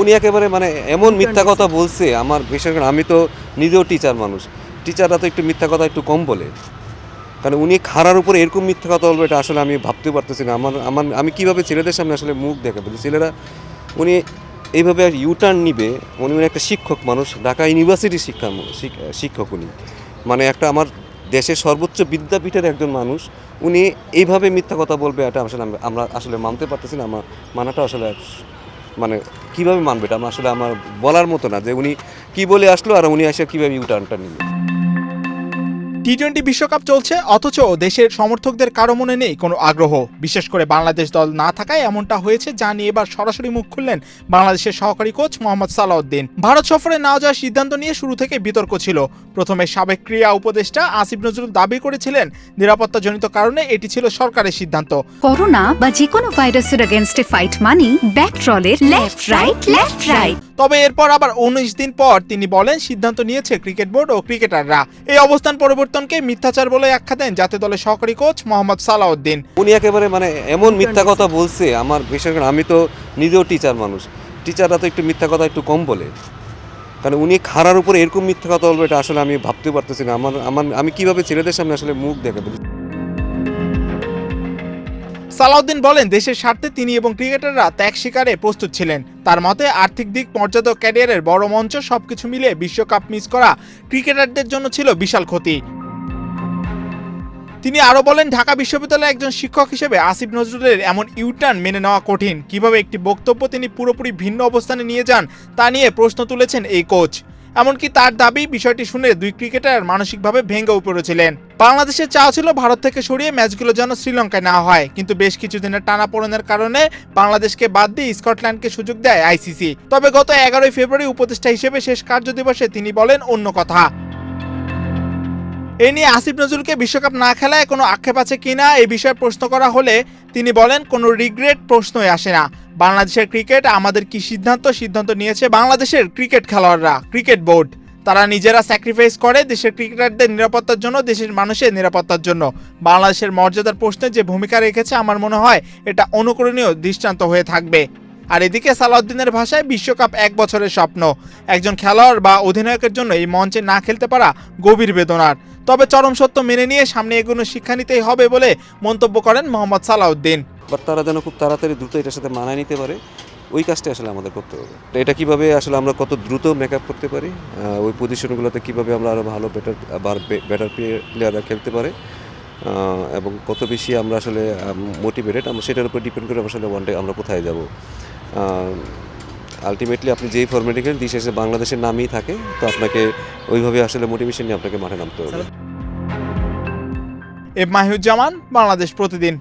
উনি একেবারে মানে এমন মিথ্যা কথা বলছে আমার বিশেষ করে আমি তো নিজেও টিচার মানুষ। টিচাররা তো একটু মিথ্যা কথা একটু কম বলে। কারণ উনি খাড়ার উপরে এরকম মিথ্যা কথা বলবে এটা আসলে আমি ভাবতেও পারতেছি না। আমার আমার আমি কিভাবে ছেলেদের সামনে আসলে মুখ দেখাবো? যে ছেলেরা উনি এইভাবে ইউটার্ন নিবে, উনি একটা শিক্ষক মানুষ, ঢাকা ইউনিভার্সিটির শিক্ষক উনি। মানে একটা আমার দেশের সর্বোচ্চ বিদ্যাপীঠের একজন মানুষ, উনি এইভাবে মিথ্যা কথা বলবে এটা আসলে আমরা আসলে মানতে পারতেছি না। মানাটা আসলে মানে কীভাবে মানবে এটা আসলে আমার বলার মতো না যে উনি কী বলে আসলো আর উনি এসে কীভাবে ইউটার্নটা নিল। টি-20 বিশ্বকাপ চলছে অথচ দেশের সমর্থকদের কারো মনে নেই কোনো আগ্রহ। বিশেষ করে বাংলাদেশ দল না থাকায় এমনটা হয়েছে, যা নিয়ে এবার সরাসরি মুখ খুললেন বাংলাদেশের সহকারী কোচ মোহাম্মদ সালাউদ্দিন। ভারত সফরে না যাওয়ার সিদ্ধান্ত নিয়ে শুরু থেকে বিতর্ক ছিল। প্রথমে সাবেক ক্রীড়া উপদেষ্টা আসিফ নজরুল দাবি করেছিলেন নিরাপত্তাজনিত কারণে এটি ছিল সরকারের সিদ্ধান্ত। করোনা বা যে কোনো ভাইরাসের এগেইনস্টে ফাইট মানি ব্যাকট্রলের লেফট রাইট। তবে এরপর আবার 19 দিন পর তিনি বলেন সিদ্ধান্ত নিয়েছে ক্রিকেট বোর্ড ও ক্রিকেটাররা। এই অবস্থান পরিবর্তনকে মিথ্যাচার বলে আখ্যা দেন জাতীয় দলের সহকারী কোচ মোহাম্মদ সালাউদ্দিন। উনি একেবারে মানে এমন মিথ্যা কথা বলছে আমার বিশেষ করে আমি তো নিজেও টিচার মানুষ। টিচাররা তো একটু মিথ্যা কথা একটু কম বলে। কারণ উনি খাড়ার উপরে এরকম মিথ্যা কথা বলবে এটা আসলে আমি ভাবতেও পারতেছি না। আমি কিভাবে ছেলেদের সামনে আসলে মুখ দেখাবো? সালাউদ্দিন বলেন দেশের স্বার্থে তিনি এবং ক্রিকেটাররা ত্যাগ স্বীকারে প্রস্তুত ছিলেন। তার মতে আর্থিক দিক, মর্যাদা, ক্যারিয়ারের বড় মঞ্চ সবকিছু মিলিয়ে বিশ্বকাপ মিস করা ক্রিকেটারদের জন্য ছিল বিশাল ক্ষতি। তিনি আরো বলেন ঢাকা বিশ্ববিদ্যালয়ের একজন শিক্ষক হিসেবে আসিফ নজরুলের এমন ইউটার্ন মেনে নেওয়া কঠিন। কিভাবে একটি বক্তব্য তিনি পুরোপুরি ভিন্ন অবস্থানে নিয়ে যান তা নিয়ে প্রশ্ন তুলেছেন এই কোচ। এমনকি তার দাবি বিষয়টি শুনে দুই ক্রিকেটার মানসিকভাবে ভেঙে পড়েছিলেন। বাংলাদেশের চাওয়া ছিল ভারত থেকে সরিয়ে ম্যাচগুলো যেন শ্রীলঙ্কায় নেওয়া হয়, কিন্তু বেশ কিছুদিনের টানাপোড়েনের কারণে বাংলাদেশকে বাদ দিয়ে স্কটল্যান্ডকে সুযোগ দেয় আইসিসি। তবে গত 11 ফেব্রুয়ারি উপদেষ্টা হিসেবে শেষ কার্যদিবসে তিনি বলেন অন্য কথা। এ নিয়ে আসিফ নজরুলকে বিশ্বকাপ না খেলায় কোনো আক্ষেপ আছে কিনা এই বিষয়ে প্রশ্ন করা হলে তিনি বলেন কোনো রিগ্রেট প্রশ্নই আসে না। বাংলাদেশের ক্রিকেট আমাদের কি সিদ্ধান্ত নিয়েছে বাংলাদেশের ক্রিকেট খেলোয়াড়রা, ক্রিকেট বোর্ড। তারা নিজেরা স্যাক্রিফাইস করে দেশের ক্রিকেটারদের নিরাপত্তার জন্য, দেশের মানুষের নিরাপত্তার জন্য। বাংলাদেশের মর্যাদার প্রশ্নে যে ভূমিকা রেখেছে আমার মনে হয় এটা অনুকরণীয় দৃষ্টান্ত হয়ে থাকবে। আর এদিকে সালাউদ্দিনের ভাষায় বিশ্বকাপ 1 বছরের স্বপ্ন। একজন খেলোয়াড় বা অধিনায়কের জন্য এই মঞ্চে না খেলতে পারা গভীর বেদনার। তবে চরম সত্য মেনে নিয়ে সামনে এগোনো শিক্ষা নিতেই হবে বলে মন্তব্য করেন মোহাম্মদ সালাউদ্দিন। বাট তারা যেন খুব তাড়াতাড়ি দ্রুত এটার সাথে মানায় নিতে পারে, ওই কাজটা আসলে আমাদের করতে হবে। এটা কিভাবে আসলে আমরা কত দ্রুত মেকআপ করতে পারি, ওই পজিশনগুলোতে কিভাবে আমরা আরও ভালো বেটার প্লেয়াররা খেলতে পারে এবং কত বেশি আমরা আসলে মোটিভেটেড, আমরা সেটার উপর ডিপেন্ড করে আসলে ওয়ান ডে আমরা কোথায় যাব। আলটিমেটলি আপনি যেই ফরম্যাটে খেলেন দিন শেষে বাংলাদেশের নামই থাকে, তো আপনাকে ওইভাবে আসলে মোটিভেশন নিয়ে আপনাকে মাঠে নামতে হবে। মাহিউজ্জামান, বাংলাদেশ প্রতিদিন।